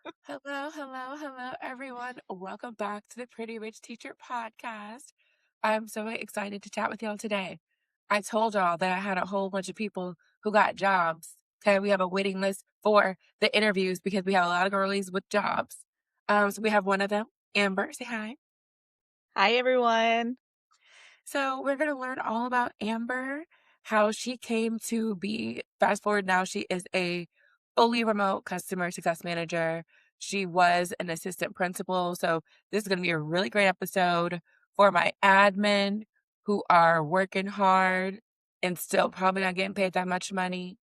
Hello, hello, hello, everyone. Welcome back to the Pretty Rich Teacher podcast. I'm so excited to chat with y'all today. I told y'all that I had a whole bunch of people who got jobs. Okay, we have a waiting list for the interviews because we have a lot of girlies with jobs. So we have one of them, Amber. Say hi. Hi, everyone. So we're going to learn all about Amber, how she came to be. Fast forward now, she is a fully remote customer success manager. She was an assistant principal. So this is going to be a really great episode for my admin who are working hard and still probably not getting paid that much money.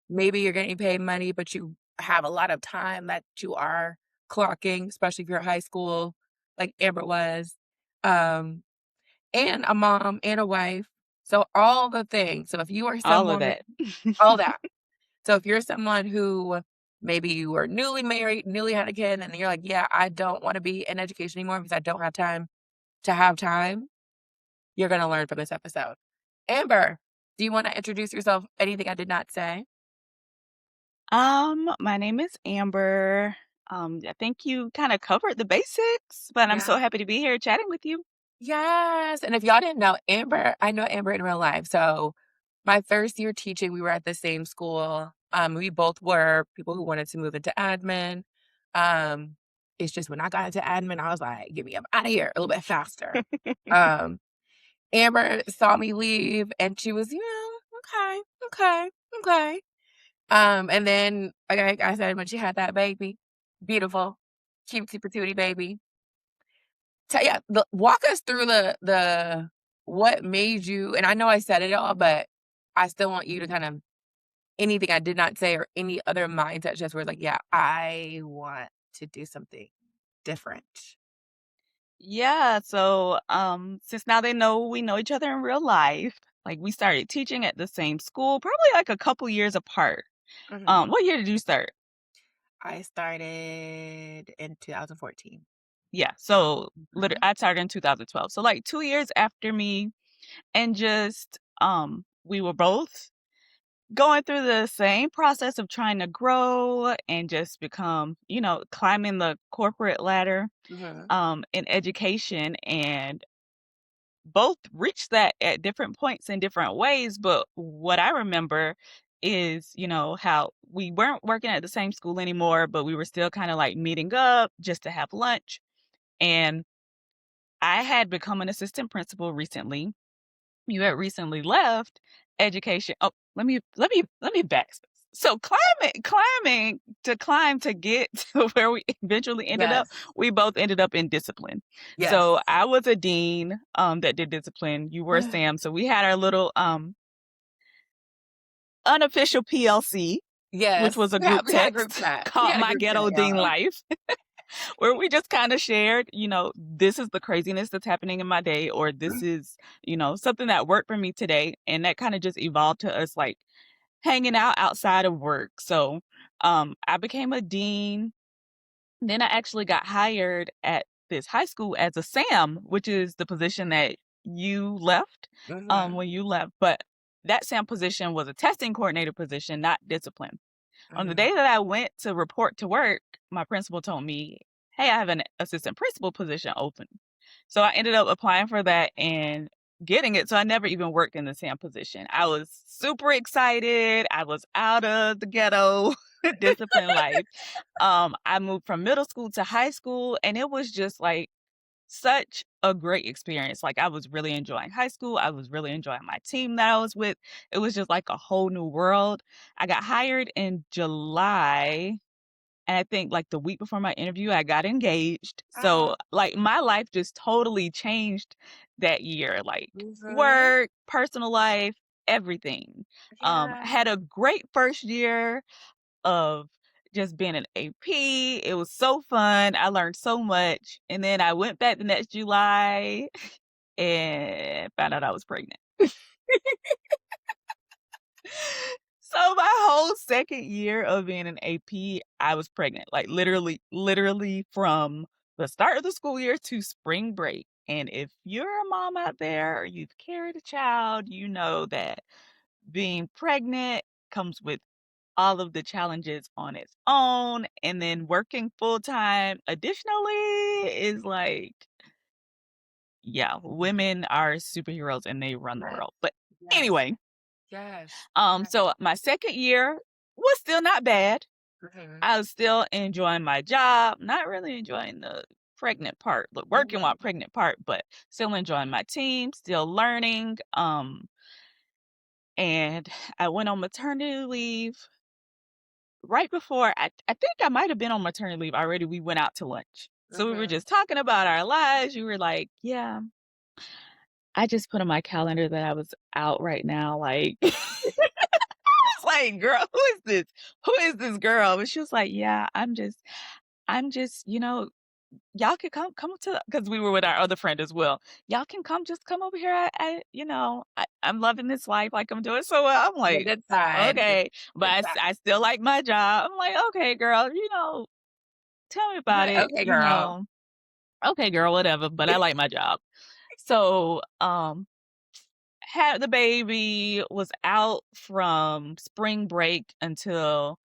Maybe you're getting paid money, but you have a lot of time that you are clocking, especially if you're at high school, like Amber was. Um, and a mom and a wife. So all the things. So if you are All of someone, that. all that. So if you're someone who maybe you were newly married, newly had a kid, and you're like, yeah, I don't want to be in education anymore because I don't have time to have time, you're going to learn from this episode. Amber, do you want to introduce yourself? Anything I did not say? My name is Amber. I think you kind of covered the basics, but I'm Yeah. so happy to be here chatting with you. Yes. And if y'all didn't know Amber, I know Amber in real life. So my first year teaching, we were at the same school. We both were people who wanted to move into admin. Um, it's just when I got into admin, I was like, get me up out of here a little bit faster. Um, Amber saw me leave and she was, okay, okay, okay. And then like I said, when she had that baby, beautiful, cutesy patootie baby, yeah, walk us through the what made you, and I know I said it all, but I still want you to kind of anything I did not say or any other mindset just where it's like, yeah, I want to do something different. Yeah, so since now they know we know each other in real life, like we started teaching at the same school, probably like a couple years apart. Mhm. What year did you start? I started in 2014. Yeah, so literally Mhm. I started in 2012. So like 2 years after me, and just we were both going through the same process of trying to grow and just become, climbing the corporate ladder Mhm. in education, and both reached that at different points in different ways. But what I remember is, how we weren't working at the same school anymore, but we were still kind of like meeting up just to have lunch. And I had become an assistant principal recently. You had recently left education. Oh, let me back. So climbing to climb to get to where we eventually ended up, Yes. we both ended up in discipline. Yes. So I was a dean that did discipline. You were Sam. So we had our little unofficial PLC, which Yes. was a We had group we had a group text chat. We called had a My group chat, Ghetto Dean y'all. Life, where we just kind of shared, this is the craziness that's happening in my day, or this is, something that worked for me today. And that kind of just evolved to us like hanging out outside of work. So I became a dean. Then I actually got hired at this high school as a SAM, which is the position that you left Mhm. when you left. But that SAM position was a testing coordinator position, not discipline. On the Mhm. day that I went to report to work, my principal told me, "Hey, I have an assistant principal position open." So I ended up applying for that and getting it. So I never even worked in the SAM position. I was super excited. I was out of the ghetto discipline life. I moved from middle school to high school, and it was just like such a great experience. Like I was really enjoying high school. I was really enjoying my team that I was with. It was just like a whole new world. I got hired in July, and I think like the week before my interview, I got engaged. Oh. So like my life just totally changed that year. Like Mhm. work, personal life, everything. I Yeah. had a great first year of just being an AP. It was so fun. I learned so much. And then I went back the next July and found out I was pregnant. So my whole second year of being an AP, I was pregnant. Like literally from the start of the school year to spring break. And if you're a mom out there or you've carried a child, you know that being pregnant comes with all of the challenges on its own, and then working full time additionally is like, yeah, women are superheroes and they run the Yes, world. But yes, anyway, yes, yes. so my second year was still not bad. Mhm, I was still enjoying my job, not really enjoying the pregnant part, the working while mhm, pregnant part, but still enjoying my team, still learning. And I went on maternity leave right before I think I might have been on maternity leave already. We went out to lunch. So we were mhm. just talking about our lives. You were like, yeah, I just put on my calendar that I was out right now. Like, I was like, girl, who is this? Who is this girl? And she was like, yeah, I'm just, y'all can come to because we were with our other friend as well. Y'all can just come over here. I'm loving this life, like I'm doing so well. I'm The like, good side, the okay, but good side. I still like my job. I'm like, okay, girl, tell me You're about like, it. "Okay, girl." Okay, girl, whatever. But I like my job. So, had the baby, was out from spring break until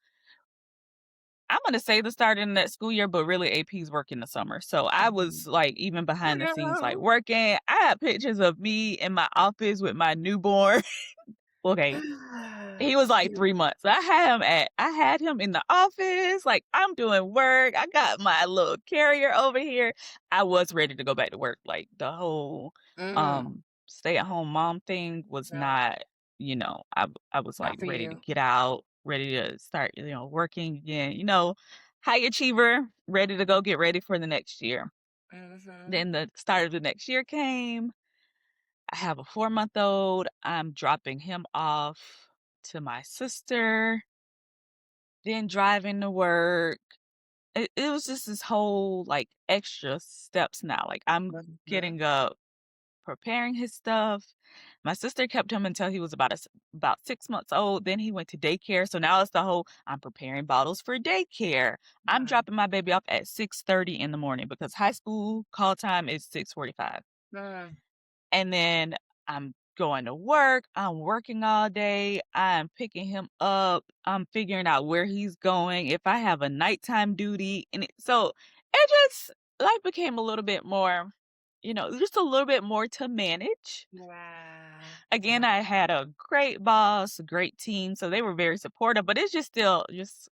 I'm gonna say the start of that school year, but really AP's work in the summer. So I was Mhm. like even behind the scenes, like No. working. I had pictures of me in my office with my newborn. Okay. He was like You 3 months. I had him in the office, like, I'm doing work, I got my little carrier over here. I was ready to go back to work, like, the whole, mm, stay-at-home mom thing was no, not, I was, like, not for ready to you. get out, ready to start, working again, high achiever, ready to go get ready for the next year. Mhm. Then the start of the next year came. I have a 4-month-old. I'm dropping him off to my sister, then driving to work. It was just this whole like extra steps now. Like I'm Mhm. getting up, preparing his stuff. My sister kept him until he was about 6 months old. Then he went to daycare. So now it's the whole I'm preparing bottles for daycare. I'm Mm, dropping my baby off at 6:30 in the morning because high school call time is 6:45. mm. And then I'm going to work. I'm working all day. I'm picking him up. I'm figuring out where he's going. If I have a nighttime duty, so it just life became a little bit more, just a little bit more to manage. Yeah. Again, Yeah. I had a great boss, a great team, so they were very supportive. But it's just still just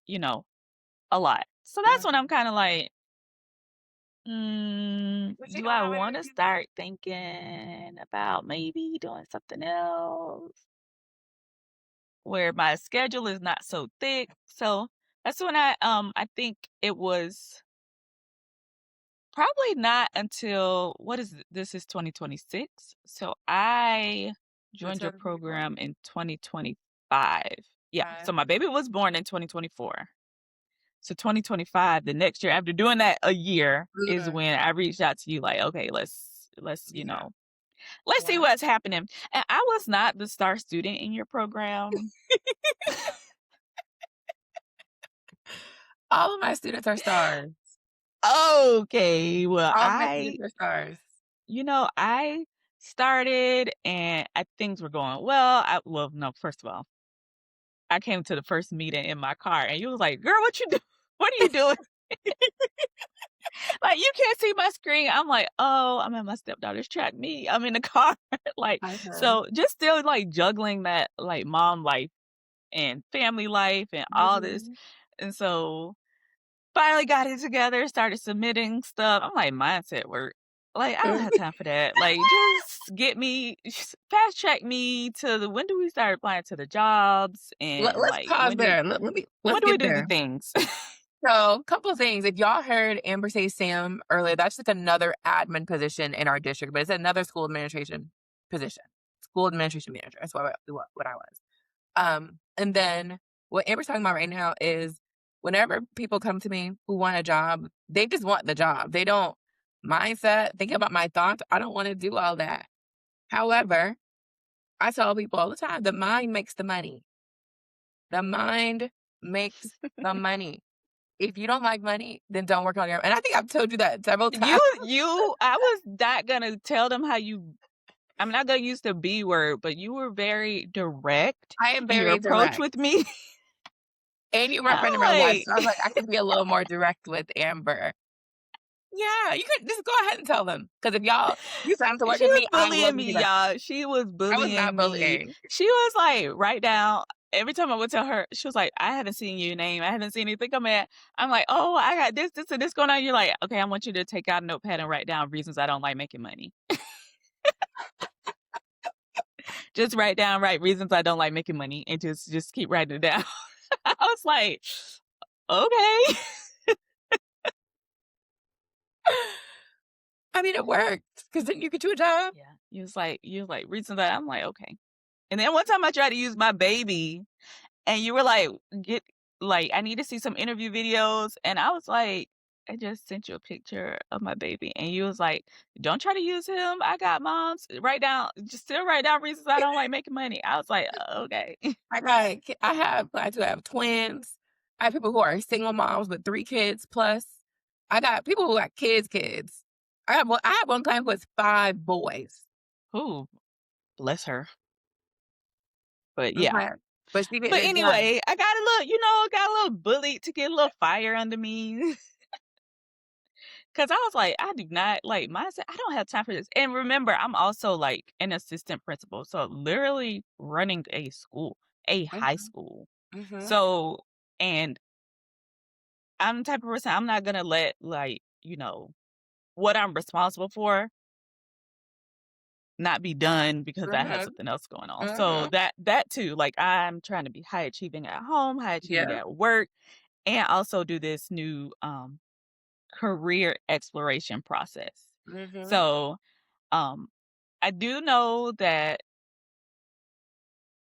a lot. So that's when I'm Mhm. kind of like, But you do know I how it wanna is? start thinking about maybe doing something else where my schedule is not so thick? So, that's when I think it was probably not until what is it? This is 2026. So, I joined your Maternity leave. program in 2025. Yeah, so my baby was born in 2024. So 2025, the next year after doing that a year is Mm, when I reached out to you like, "Okay, let's, yeah. let's see Yeah. what's happening." And I was not the star student in your program. All of my students are stars. Okay, well, All of my students are stars. I started and things were going well. Well, no, first of all, I came to the first meeting in my car and you was like, "Girl, what you do? What are you doing?" Like, "You can't see my screen." I'm like, "Oh, I'm at my stepdaughter's track meet. I'm in the car." Like, Uh-huh. so just still like juggling that like mom life and family life and all this. Mhm. And so finally got it together, started submitting stuff. I'm like, mindset work. Like, I don't have time for that. Like, just get me, fast track me to when do we start applying to the jobs and Let's like pause there. Let's when do we get do the there. things? So, a couple of things. If y'all heard Amber say Sam earlier, that's just another admin position in our district, but it's another school administration position. School administration manager. That's what I was. And then what Amber's talking about right now is whenever people come to me who want a job, they just want the job. They don't mindset, think about my thoughts. I don't want to do all that. However, I tell people all the time, the mind makes the money. The mind makes the money. If you don't like money, then don't work on your and I think I've told you that several You times. you I was not gonna tell them how you I'm not gonna use the B word, but you were very direct I am in your very approach direct. with me. And you're my I'm friend in real life, like, so I was like, I can be a little more direct with Amber. Yeah, you could just go ahead and tell them. Because if you sign to work she with was me, I will bullying give me, you back. y'all. She was I was not bullying me. bullying. She was like, write down. Every time I would tell her, she was like, I haven't seen your name. I haven't seen anything I'm at. I'm like, oh, I got this, and this going on. You're like, okay, I want you to take out a notepad and write down reasons I don't like making money. Just write down right reasons I don't like making money and just keep writing it down. I was like, okay. I mean, it worked because then you could do a job. Yeah. You was like reasons that I'm like, okay. And then one time I tried to use my baby and you were like, get like, I need to see some interview videos. And I was like, I just sent you a picture of my baby. And you was like, don't try to use him. I got moms. Write down, just still write down reasons I don't like making money. I was like, okay. I do have twins. I have people who are single moms with 3 kids plus. I got people who got kids. I have one client who has 5 boys. Ooh, bless her. But yeah. Okay. But she getting But it done. anyway, I got a little, got a little bullied to get a little fire under me. Cause I was like, I do not like mindset. I don't have time for this. And remember, I'm also like an assistant principal. So literally running a school, a high Mhm, school. mhm, So, and I'm the type of person, I'm not gonna let like, what I'm responsible for not be done because I have mhm, something else going on. So mhm. that too, like I'm trying to be high achieving at home, high achieving Yeah. at work, and also do this new career exploration process. Mhm, So um I do know that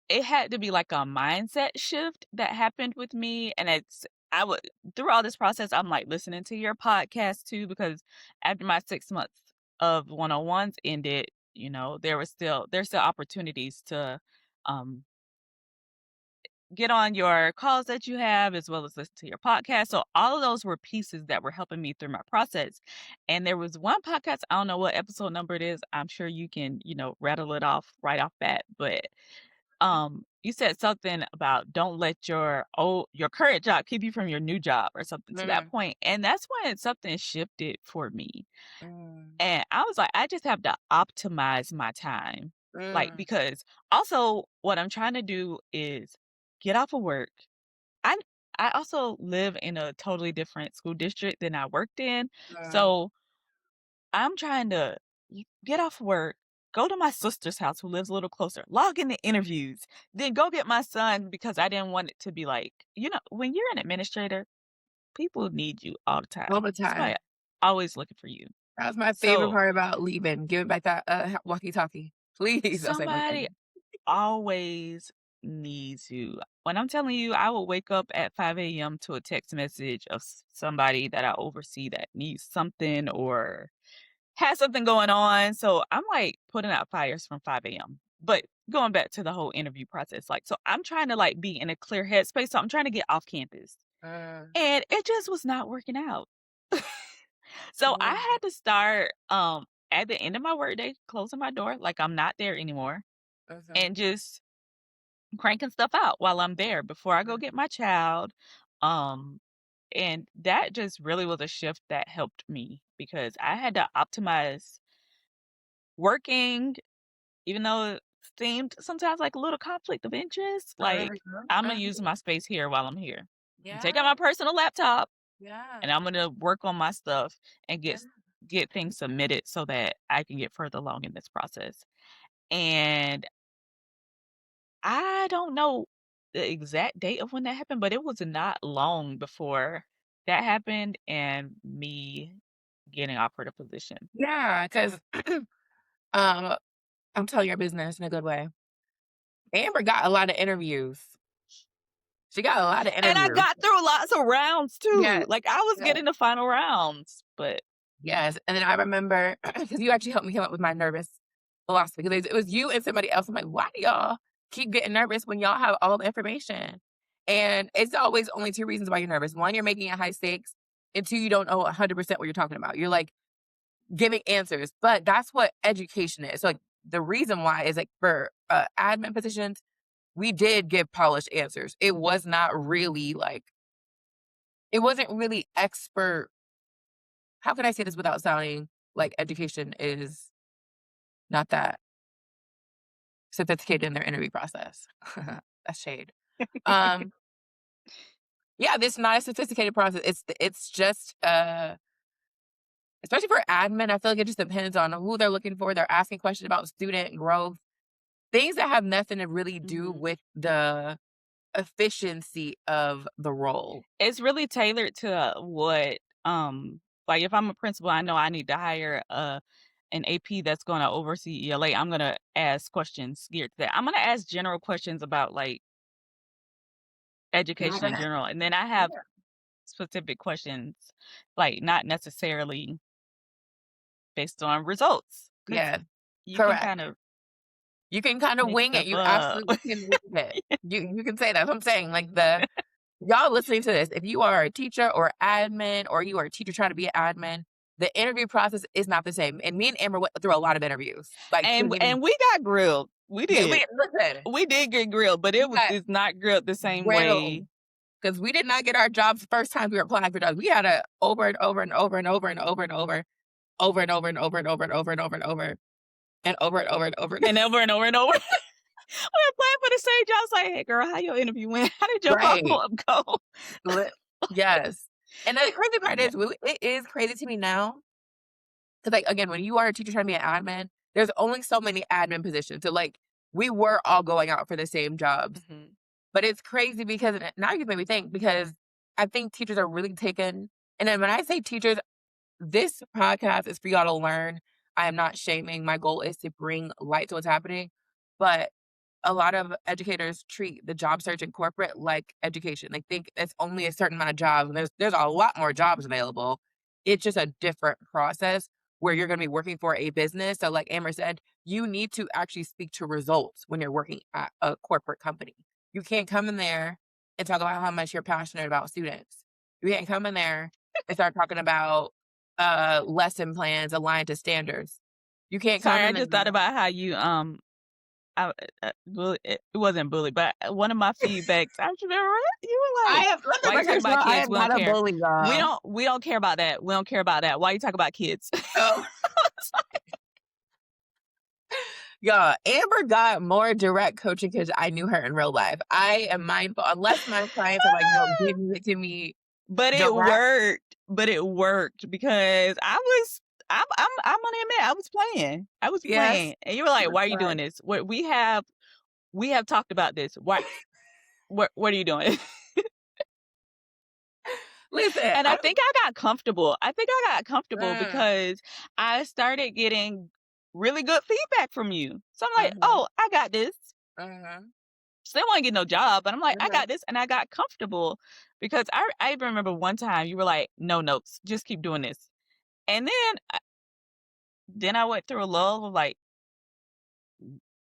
it had to be like a mindset shift that happened with me. And I would, through all this process, I'm like listening to your podcast too, because after my 6 months of one-on-ones ended, there's still opportunities to um get on your calls that you have as well as listen to your podcast. So all of those were pieces that were helping me through my process. And there was one podcast, I don't know what episode number it is. I'm sure you can, rattle it off right off bat, but you said something about don't let your current job keep you from your new job or something to that mm, point. And that's when something shifted for me. mm, And I was like, I just have to optimize my time. Like, mm, because also what I'm trying to do is get off of work. I I also live in a totally different school district than I worked in. mm. So I'm trying to get off work, go to my sister's house who lives a little closer, log in the interviews, then go get my son because I didn't want it to be like, when you're an administrator, people need you all the All time. the Somebody time. always looking for you. That was my favorite So part about leaving. Give it back that, walkie-talkie. Please don't say my somebody name. always needs you. When I'm telling you, I will wake up at 5 a.m. to a text message of somebody that I oversee that needs something or has something going on. So I'm like putting out fires from 5 a.m. But going back to the whole interview process, like, so I'm trying to like be in a clear headspace. So I'm trying to get off campus. Mm, And it just was not working out. So I mm, had to start at the end of my workday, closing my door, like I'm not there anymore, mhm, and just cranking stuff out while I'm there before I go mm, get my child. Um and that just really was a shift that helped me because I had to optimize working. Even though it seemed sometimes like a little conflict of interest, like, mhm, Imma use mhm. my space here while I'm here. Take out Yeah, my personal laptop, yeah, and I'm gonna work on my stuff and yeah. get things submitted so that I can get further along in this process. And I don't know the exact date of when that happened, but it was not long before that happened and me getting offered a position. Yeah, 'cause, um, I'm telling your business in a good way. Amber got a lot of interviews. She got a lot of And I interviews. got through lots of rounds too. Yes, Like, I was yes, getting the final rounds, but yes, and then I remember because you actually helped me come up with my nervous philosophy, because it was you and somebody else. I'm like, "Why do y'all keep getting nervous when y'all have all the information?" And it's always only 2 reasons why you're nervous. 1, you're making it high stakes, and 2, you don't know 100% what you're talking about. You're, like, giving answers, but that's what education is. So, like, the reason why is, like, for, admin positions, we did give polished answers. It was not really like it wasn't really expert. How can I say this without sounding like education is not that sophisticated in their interview process? That's shade. Um, yeah, this is not a sophisticated process. It's just especially for admin, I feel like it just depends on who they're looking for. They're asking questions about student growth, things that have nothing to really do Mhm. with the efficiency of the role. It's really tailored to what, like, if I'm a principal, I know I need to hire an AP that's gonna oversee ELA. I'm gonna ask questions geared to that. I'm gonna ask general questions about, like, You're education in gonna general, and then I have yeah, specific questions, like, not necessarily based on results, because yeah, you can correct. kind of You can kinda make wing it, stuff you up. absolutely can wing it. You can say that, that's what I'm saying, like, the y'all listening to this, if you are a teacher or admin or you are a teacher trying to be an admin, the interview process is not the same, and me and Amber went through a lot of interviews, like, to even And we got grilled. We yeah, did. listen, We did get grilled, but we got it's not grilled the same grilled way. because we did not get our jobs the first time we were applying for jobs. We had to over and over and over and over and over and over, over and over and over and over and over and over and over, and over and over and over and And over and over and over. We applied for the same job. I was like, "Hey, girl, how your interview went? How did your right. follow-up go?" Li yes. And the crazy part Yeah. is, it is crazy to me now, 'cause, like, again, when you are a teacher trying to be an admin, there's only so many admin positions, so, like, we were all going out for the same jobs, Mhm. but it's crazy because now you made me think because I think teachers are really taken and then when I say teachers, this podcast is for y'all to learn. I am not shaming, my goal is to bring light to what's happening, but a lot of educators treat the job search in corporate like education. They think it's only a certain amount of jobs, and there's a lot more jobs available. It's just a different process where you're gonna be working for a business. So, like Amber said, you need to actually speak to results when you're working at a corporate company. You can't come in there and talk about how much you're passionate about students. You can't come in there and start talking about lesson plans aligned to standards. You can't Sorry, come I in just thought there. about how you, it wasn't bully, but one of my feedbacks, I remember you were I like, have let the "Why you talk record show about I kids? am We don't not a care. bully, y'all. We don't care about that. We don't care about that. Why you talk about kids?" Oh, y'all, Amber got more direct coaching because I knew her in real life. I am mindful unless my clients are like, "No, give it to me But it direct." worked. But it worked because I'm gonna admit I was playing. I was Yes. playing. And you were like, That's "Why are you doing fine. this? What we have talked about this. Why what are you doing?" Listen, And I I'm think I got comfortable. I think I got comfortable mm, because I started getting really good feedback from you. So I'm like, mhm, "Oh, I got this." mhm, Still will not get no job, but I'm like, "I mhm. got this," and I got comfortable because I even remember one time you were like, "No notes, just keep doing this." And then I went through a lull of, like,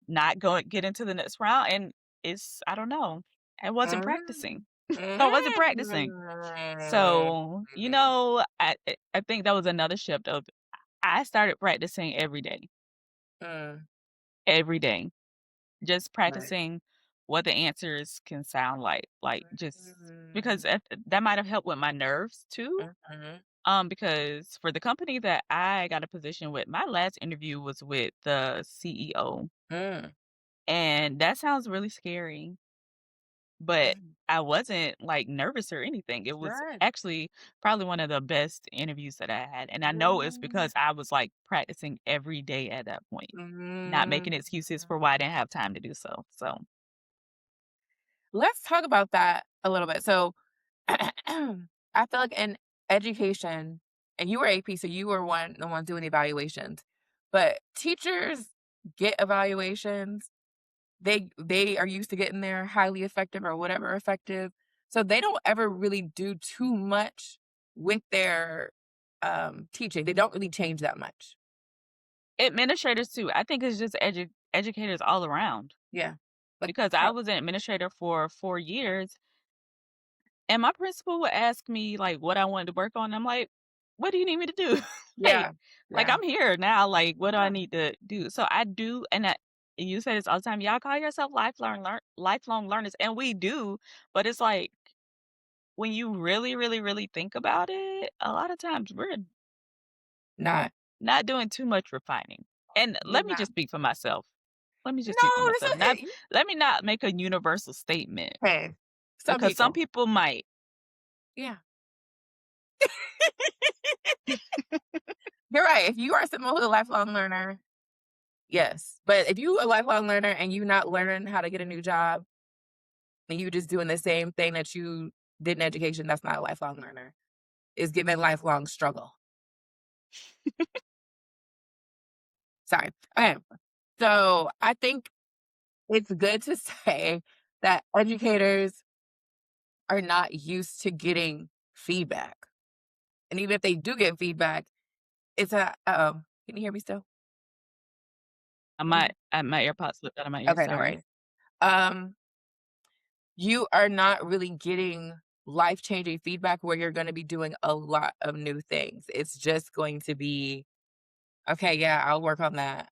not going get into the next round, and it's I don't know. I wasn't Mhm, practicing. I wasn't practicing. mhm. So, I think that was another shift of I started practicing Mm, every day, just nice. practicing what the answers can sound like, just because Mhm, that might have helped with my nerves too. mhm, Because for the company that I got a position with, my last interview was with the CEO, mm, and that sounds really scary, but mm. I wasn't, like, nervous or anything. It was Good. actually probably one of the best interviews that I had, and I know it's Mm, because I was, like, practicing every day at that point, not making mhm. excuses for why I didn't have time to do so, so Let's talk about that a little bit. So, I feel like in education, and you were AP, so you were the one doing the evaluations, but teachers get evaluations. They are used to getting their highly effective or whatever effective, so they don't ever really do too much with their teaching. They don't really change that much. administrators too. I think it's just educators all around Yeah, like because I was an administrator for 4 years. And my principal would ask me, like, what I wanted to work on. I'm like, "What do you need me to do?" Like yeah, like, yeah, "I'm here now, like, what do I yeah. need to do?" So I do, and you say this all the time, y'all call yourself lifelong learners, and we do, but it's like, when you really, really, really think about it, a lot of times we're Not not doing too much refining. And you're let me not. just speak for myself. Let me just speak for No, myself. Not it's let me not make a universal statement okay. Some because some people. people might. Yeah. You're right. If you are someone who's a lifelong learner, yes. But if you a lifelong learner and you not learning how to get a new job and you just doing the same thing that you did in education, that's not a lifelong learner. It's giving lifelong struggle. Sorry. Okay. So I think it's good to say that educators are not used to getting feedback. And even if they do get feedback, it's a can you hear me still? Can you My AirPods slipped out of my ear, okay, no sorry. worries. Um, you are not really getting life-changing feedback where you're gonna be doing a lot of new things. It's just going to be, "Okay, yeah, I'll work on that.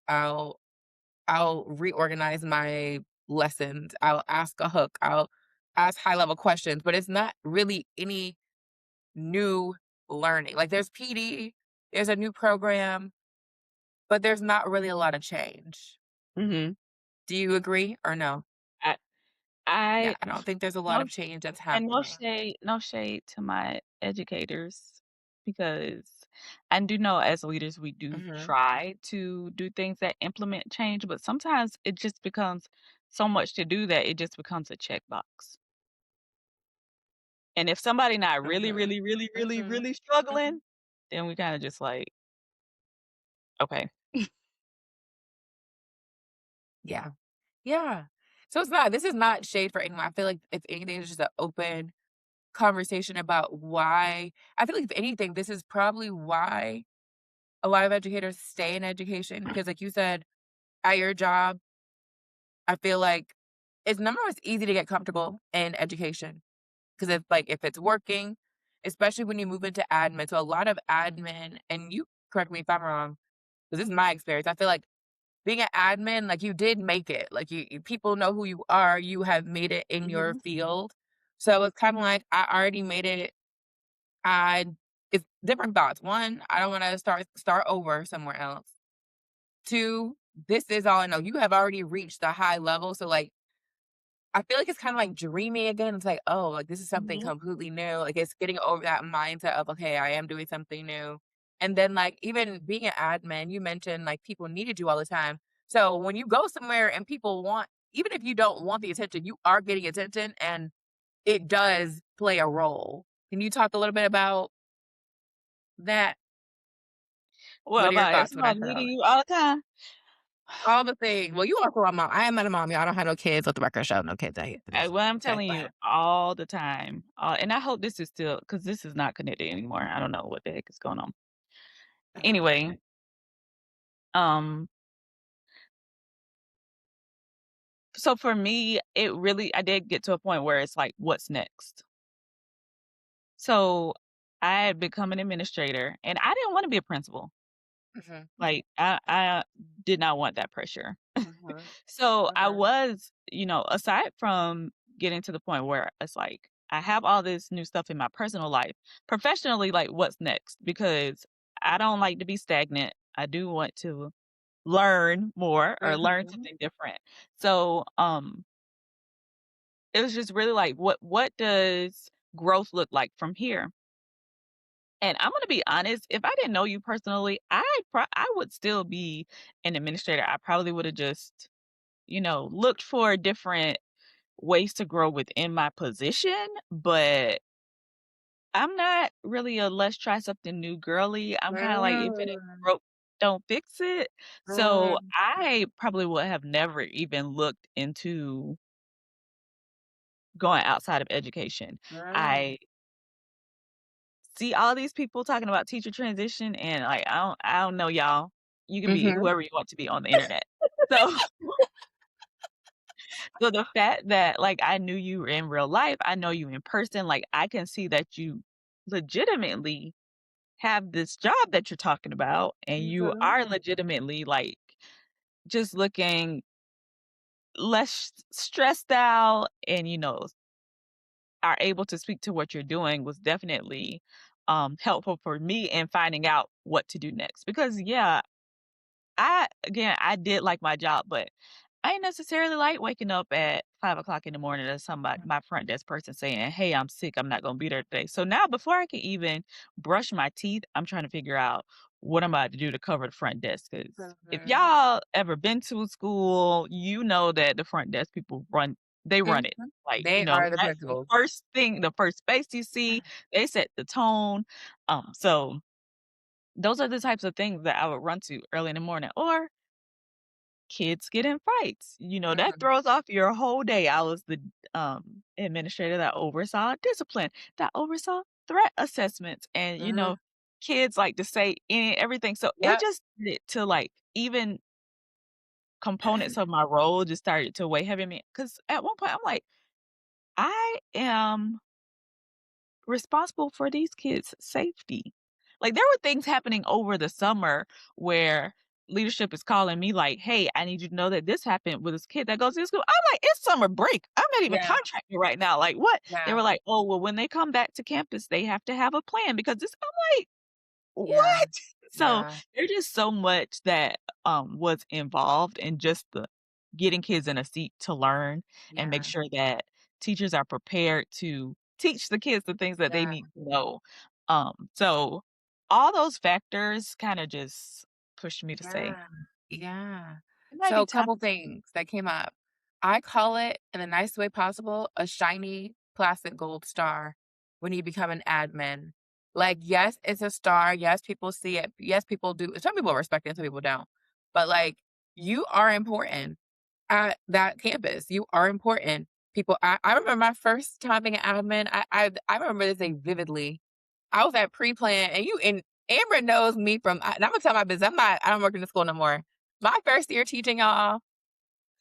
I'll reorganize my lessons. I'll ask a hook. I'll ask high-level questions," but it's not really any new learning. Like, there's PD, there's a new program, but there's not really a lot of change. Mhm. Do you agree or no? I Yeah, I I don't think there's a lot no of change that's and no happening. shade no shade to my educators because I do know as leaders we do Mhm, try to do things that implement change, but sometimes it just becomes so much to do that it just becomes a checkbox. And if somebody not really, mhm, really, really, really, mhm, really mhm. struggling, then we kinda just like, "Okay." Yeah, yeah. So it's not this is not shade for anyone. I feel like if anything, it's just an open conversation about why I feel like if anything, this is probably why a lot of educators stay in education because like you said, at your job, I feel like it's number one, it's easy to get comfortable in education because if it's working, especially when you move into admin. So a lot of admin, and you correct me if I'm wrong, because this is my experience. I feel like being an admin, like you did make it. Like people know who you are. You have made it in your Mhm. field. So it's kind of like I already made it. I it's different thoughts. One, I don't want to start over somewhere else. Two, this is all I know. You have already reached the high level. So like I feel like it's kinda like dreaming again. It's like, "Oh, like, this is something Mhm. completely new." Like, it's getting over that mindset of, "Okay, I am doing something new." And then, like, even being an admin, you mentioned, like, people needed you all the time. So, when you go somewhere and people want even if you don't want the attention, you are getting attention, and it does play a role. Can you talk a little bit about that? What What are your about if thoughts when I somebody said all needing that? you all the time? All the things. Well, you also are a mom. I am not a mom, y'all. I don't have no kids. Let the record show, no kids out here for this. Well, I'm Okay, telling go you ahead. all the time, and I hope this is still because this is not connected anymore. I don't know what the heck is going on. Anyway, um, so for me, I did get to a point where it's like, what's next? So I had become an administrator, and I didn't want to be a principal. Mhm, Like I did not want that pressure. mhm, So I mhm, was, aside from getting to the point where it's like I have all this new stuff in my personal life, professionally, like what's next? Because I don't like to be stagnant. I do want to learn more or learn mhm. something different. So it was just really like what does growth look like from here? And I'm gonna be honest, if I didn't know you personally, I would still be an administrator. I probably would have just, looked for different ways to grow within my position, but I'm not really a let's try something new girly. I'm kind of like if it ain't Mm, broke, don't fix it. So mm, I probably would have never even looked into going outside of education. mm, I see all these people talking about teacher transition and like I don't know y'all. You can be mhm, whoever you want to be on the internet. So so the fact that like I knew you in real life, I know you in person, like I can see that you legitimately have this job that you're talking about and you mhm, are legitimately like just looking less stressed out and, are able to speak to what you're doing was definitely helpful for me in finding out what to do next. Because yeah, I did like my job, but I ain't necessarily like waking up at 5 o'clock in the morning to somebody, my front desk person saying, "Hey, I'm sick. I'm not going to be there today." So now, before I can even brush my teeth, I'm trying to figure out what I'm about to do to cover the front desk. Because if Mhm. y'all ever been to a school, you know that the front desk people they run it. Mhm. Like, They are the that's the principals. first thing, the first space you see. They set the tone. So those are the types of things that I would run to early in the morning, or kids get in fights. That Mhm. throws off your whole day. I was the administrator that oversaw discipline, that oversaw threat assessments, and Mhm. kids like to say everything. So it Yep. just did it to like even components of my role just started to weigh heavy on me. Because at one point I'm like, I am responsible for these kids' safety. Like, there were things happening over the summer where leadership is calling me like, "Hey, I need you to know that this happened with this kid that goes to this school." I'm like, "It's summer break. I'm not even Yeah. contracted right now. Like, what?" They Yeah. were like, "Oh, well, when they come back to campus, they have to have a plan because this." I'm like, Yeah. what? So, Yeah. there's just so much that, was involved in just the getting kids in a seat to learn and make Yeah. sure that teachers are prepared to teach the kids the things that they Yeah. need to know. So all those factors kinda just pushed me to say, Yeah. Yeah. "It might So be a time." couple things that came up. I call it, in the nicest way possible, a shiny plastic gold star when you become an admin. Like, yes, it's a star. Yes, people see it. Yes, people do. Some people respect it, some people don't. But like, you are important at that campus. You are important. People, I remember my first time being an admin. I remember this day vividly. I was at pre-plan, and Amber knows me from. And I'm gonna tell my business. I don't work in the school no more. My first year teaching y'all,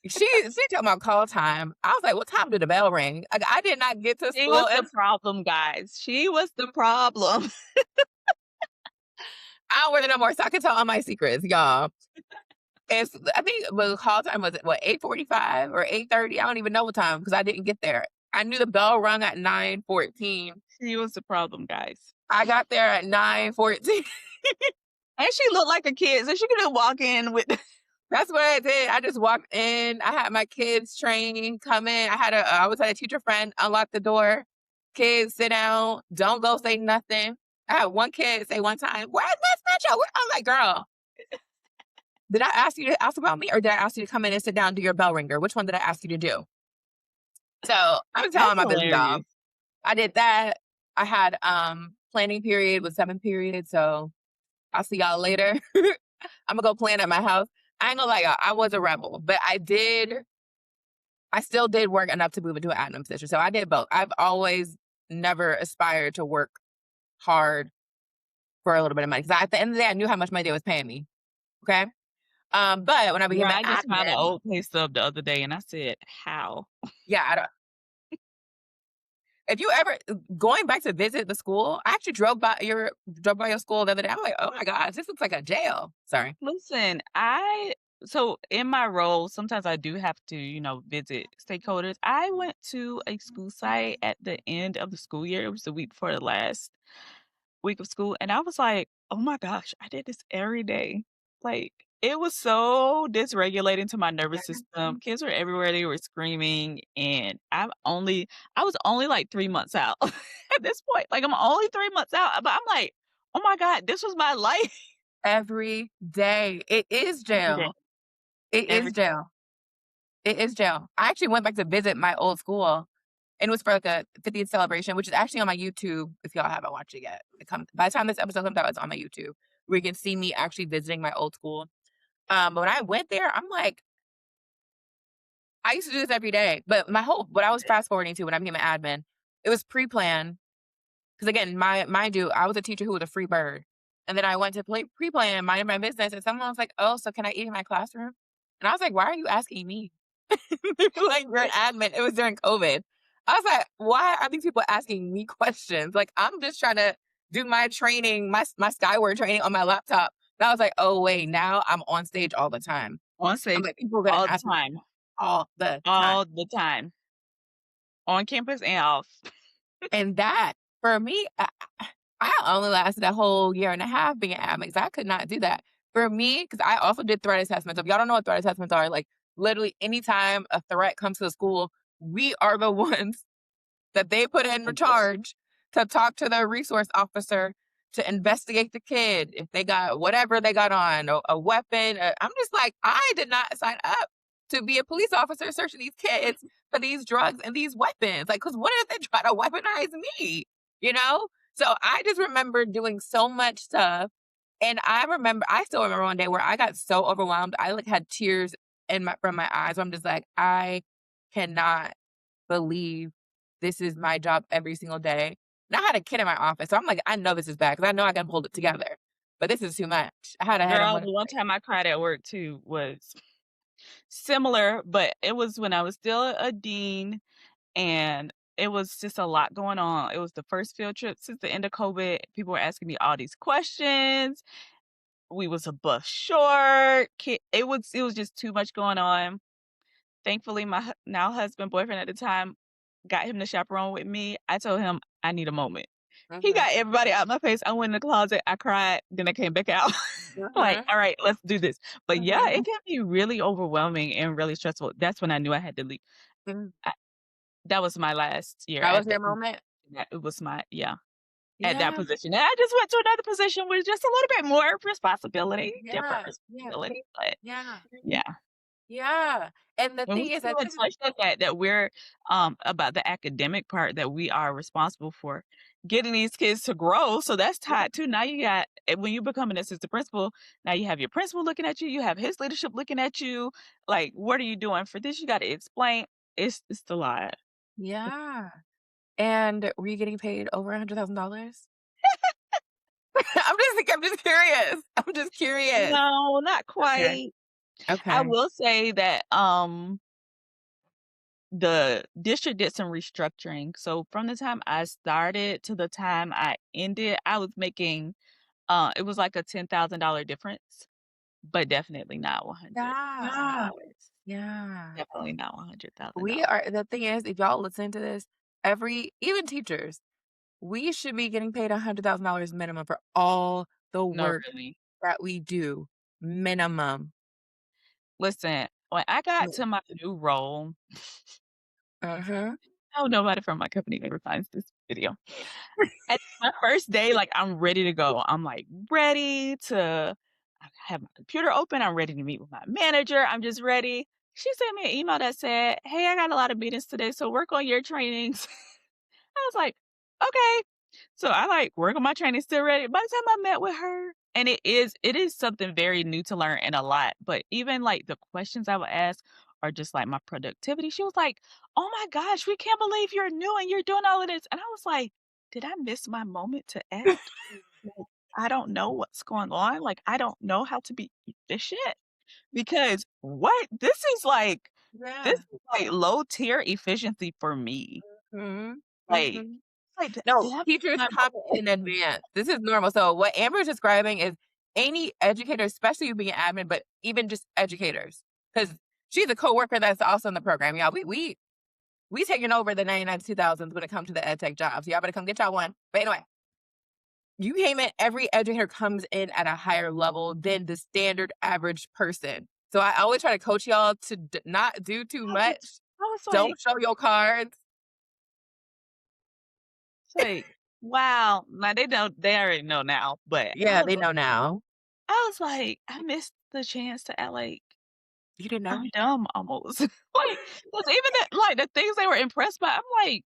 she talking about call time. I was like, what time did the bell ring? I did not get to She school. was the problem, guys. She was the problem. I don't work there no more, so I can tell all my secrets, y'all. I think the call time was what 8:45 or 8:30. I don't even know what time because I didn't get there. I knew the bell rung at 9:14. She was the problem, guys. I got there at 9:14. And she looked like a kid, so she could just walk in with That's what I did. I just walked in. I had my kids train come in. I was at a teacher friend unlock the door. Kids sit down. Don't go say nothing. I had one kid say one time, "Where's Miss Mitchell?" I'm like, "Girl, did I ask you to ask about me, or did I ask you to come in and sit down and do your bell ringer? Which one did I ask you to do?" So I'm That's telling my business job. hilarious. I did that. I had planning period with 7 periods. So I'll see y'all later. I'm gonna go plan at my house. I ain't gonna lie, y'all. I was a rebel, but I still did work enough to move into an admin position. So I did both. I've always never aspired to work hard for a little bit of money. Because at the end of the day, I knew how much money they was paying me. Okay. But when I became Yeah, an I just found an admin, old pay stub the other day, and I said, "How?" yeah, I don't, if you ever going back to visit the school, I actually drove by your school the other day. I'm like, oh my gosh, this looks like a jail. Sorry. Listen, I so in my role, sometimes I do have to, visit stakeholders. I went to a school site at the end of the school year. It was the week before the last week of school, and I was like, "Oh my gosh, I did this every day." Like, it was so dysregulating to my nervous system. Kids were everywhere, they were screaming, and I was only like 3 months out at this point. Like, I'm only 3 months out, but I'm like, "Oh my god, this was my life." Every day. It is Every day, jail. It every is jail. It is jail. I actually went back to visit my old school, and it was for like a 50th celebration, which is actually on my YouTube. If y'all haven't watched it yet, by the time this episode comes out, it's on my YouTube, where you can see me actually visiting my old school. But when I went there, I'm like, I used to do this every day. But what I was fast forwarding to when I became an admin, it was pre-planned. Because again, mind you, I was a teacher who was a free bird. And then I went to pre-plan, minding my business, and someone was like, "Oh, so can I eat in my classroom?" And I was like, "Why are you asking me?" Like, you're an admin. It was during COVID. I was like, "Why are these people asking me questions?" Like, I'm just trying to do my training, my Skyward training on my laptop. And I was like, "Oh wait, now I'm on stage all the time." on I'm stage like, people are gonna all the ask me. time. all the time. All the time, on campus and off. And that, for me, I only lasted a whole year and a half being an admin 'cause I could not do that. For me, because I also did threat assessments. If y'all don't know what threat assessments are, like, literally anytime a threat comes to the school, we are the ones that they put in charge to talk to the resource officer to investigate the kid if they got whatever they got on a weapon. I'm just like, I did not sign up to be a police officer searching these kids for these drugs and these weapons. Like, because what if they try to weaponize me? You know? So I just remember doing so much stuff. And I still remember one day where I got so overwhelmed. I like had tears in my from my eyes. I'm just like, I cannot believe this is my job every single day. And I had a kid in my office, so I'm like, I know this is bad because I know I can hold it together, but this is too much. I had a head on Girl, one. the one time I cried at work too was similar, but it was when I was still a dean, and it was just a lot going on. It was the first field trip since the end of COVID. People were asking me all these questions. We was a bus short. It was just too much going on. Thankfully, my now husband, boyfriend at the time, got him to chaperone with me. I told him I need a moment. He Mhm, got everybody out my face. I went in the closet, I cried, then I came back out. Like, mhm, all right, let's do this. But yeah, it mhm, can be really overwhelming and really stressful. That's when I knew I had to leave. mhm. I, that was my last year That was at your moment? it was my, yeah, at that Yeah, position. And I just went to another position with just a little bit more responsibility, different yeah, yeah, responsibility. But yeah, yeah. yeah, and the And we thing is feel that and this is touched on that we're, about the academic part that we are responsible for getting these kids to grow, so that's tied too. Now you got when you become an assistant principal, now you have your principal looking at you, you have his leadership looking at you, like, "What are you doing for this?" You gotta explain. It's a lot. yeah, and were you getting paid over $100,000? I'm just curious. I'm just curious. No, not Okay, quite. I okay. will say that, the district did some restructuring, so from the time I started to the time I ended, I was making it was like a $10,000 difference, but definitely not 100. Yeah, yeah. Definitely not We $100,000. are the thing is, if y'all listen to this, even teachers, we should be getting paid $100,000 minimum for all the No, work really. that we do. Minimum. Listen, when I got Mm. to my new role, Uh-huh. I hope nobody from my company ever finds this video. At my first day, like, I'm ready to go. I'm, like, ready to I have my computer open, I'm ready to meet with my manager, I'm just ready. She sent me an email that said, "Hey, I got a lot of meetings today, so work on your trainings." I was like, "Okay." So I, like, work on my training, still ready. By the time I met with her and it is something very new to learn and a lot, but even, like, the questions I would ask are just, like, my productivity. She was like, "Oh my gosh, we can't believe you're new and you're doing all of this." And I was like, "Did I miss my moment to act? Like, I don't know what's going on. Like, I don't know how to be efficient because what? This Yeah. is like low tier efficiency for me. Mhm. Like, Mhm. did No, I miss teachers my come moment?" in advance. This is normal. So what Amber's describing is any educator, especially you being an admin, but even just educators, because she's a coworker that's also in the program. Y'all, we taking over the 99 2000s when it comes to the ed tech jobs. Y'all better come get y'all one. But anyway, you came in, every educator comes in at a higher level than the standard average person. So I always try to coach y'all to not do too I was much. I was like Don't show your cards. it's like, wow. Now they already know now, but Yeah, they know now. I missed the chance to act like You didn't know? I'm dumb almost. Like, 'cause even the things they were impressed by, I'm like,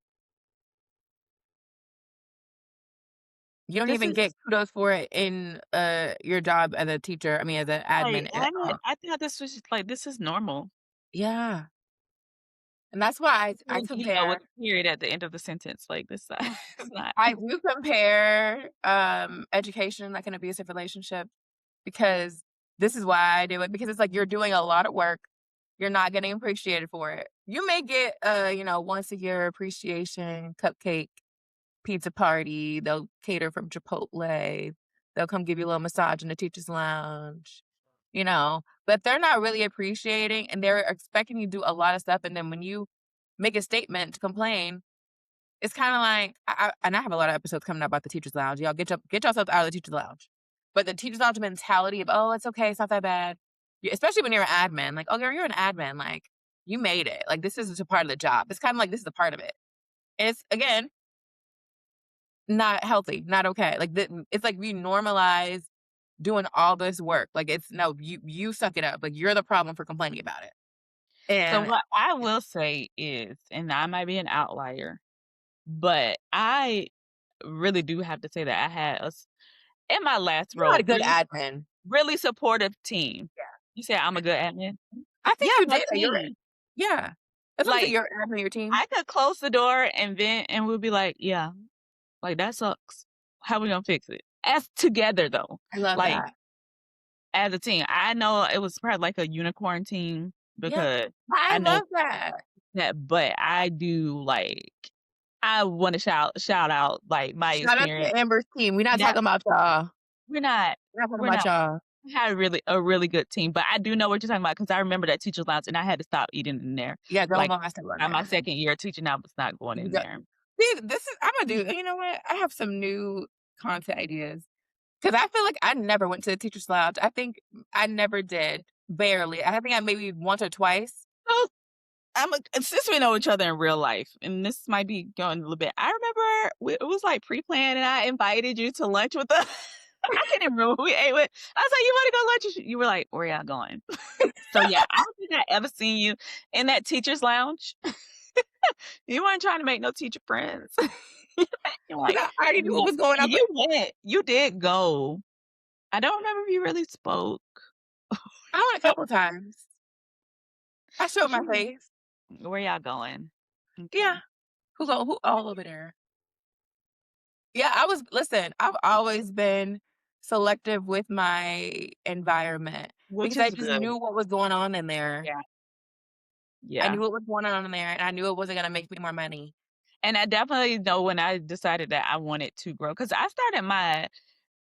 You don't this even is get kudos for it in, your job as a teacher, I mean, as an like, admin at all. I thought this was just like, this is normal. Yeah, and that's why I An email compare. with a period at the end of the sentence, like, this is not I do compare, education like an abusive relationship because this is why I do it, because it's like you're doing a lot of work, you're not getting appreciated for it. You may get once a year appreciation cupcake pizza party, they'll cater from Chipotle, they'll come give you a little massage in the teacher's lounge. but they're not really appreciating and they're expecting you to do a lot of stuff. And then when you make a statement to complain, it's kind of like, and I have a lot of episodes coming up about the teacher's lounge. Y'all get yourself out of the teacher's lounge. But the teacher's lounge mentality of, oh, it's okay, it's not that bad. Especially when you're an admin, like, oh, girl, you're an admin, like, you made it. Like, this is just a part of the job. It's kind of like this is a part of it. And it's again not healthy, not okay. Like, it's like we normalize doing all this work. Like, it's no, you suck it up. Like, you're the problem for complaining about it. So And what I will say is, and I might be an outlier, but I really do have to say that I had us in my last you're not a role, good admin. really supportive team. Yeah. You say I'm a good admin? I think Yeah, you my did. team. Yeah. That's what I'm saying. Like, You're admin your team. I could close the door and vent, and we'll be like, "Yeah, like, that sucks. How we gonna fix it?" As together, though, I love like, that. as a team. I know it was probably like a unicorn team Yeah. because I I know love that. that, but I do, like, I wanna shout out, like, my Shout out experience. to Amber's team. We're not And that talking about y'all. we're not We're not talking we're about not y'all. we had a really good team, but I do know what you're talking about because I remember that teacher's lounge, and I had to stop eating in there. Yeah, don't Like, go. I still run by my there. 2nd year teaching, I was not going You in got there. see, this is I'm gonna do. You know what? I have some new content ideas because I feel like I never went to the teacher's lounge. I think I never did. Barely. I think I maybe once or twice. So, since we know each other in real life, and this might be going a little bit, I remember it was, like, pre-planned, and I invited you to lunch with us. I can't even remember who we ate with. I was like, "You wanna go lunch?" You were like, "Where y'all going?" So, yeah, I don't think I ever seen you in that teacher's lounge. You weren't trying to make no teacher friends. You're like, 'Cause I already knew what "Yeah." was going on, but You went. You did go. I don't remember if you really spoke. I went a couple times. I showed my face. Where y'all going? Yeah. Okay. Who all over there? Yeah, listen, I've always been selective with my environment Which because I is just good. knew what was going on in there. Yeah. I Yeah. knew what was going on in there, and I knew it wasn't gonna make me more money. And I definitely know when I decided that I wanted to grow, because I started my,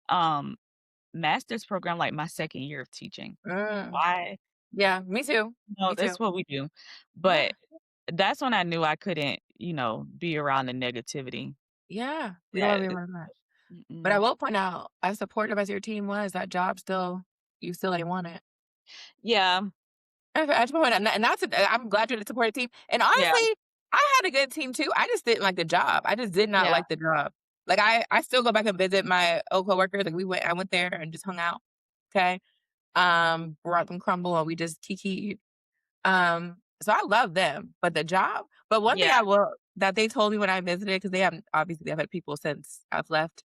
um, master's program, like, my 2nd year of teaching. Mm. Why? Yeah, me too. No, Me too. that's what we do. Yeah. But that's when I knew I couldn't, be around the negativity Yeah. We don't wanna that be around that. But I mm-mm. will point out, as supportive as your team was, that job still you still didn't want it. Yeah. Okay, I just want and that's I'm glad you're the supportive team. And Yeah. honestly, I had a good team too. I just didn't like the job. I just did not Yeah. like the job. Like I still go back and visit my old coworkers. Like I went there and just hung out. Okay. Brought them crumble and we just kikied. So I love them. But the job, but one thing Yeah. that they told me when I visited, because they haven't obviously they've had people since I've left.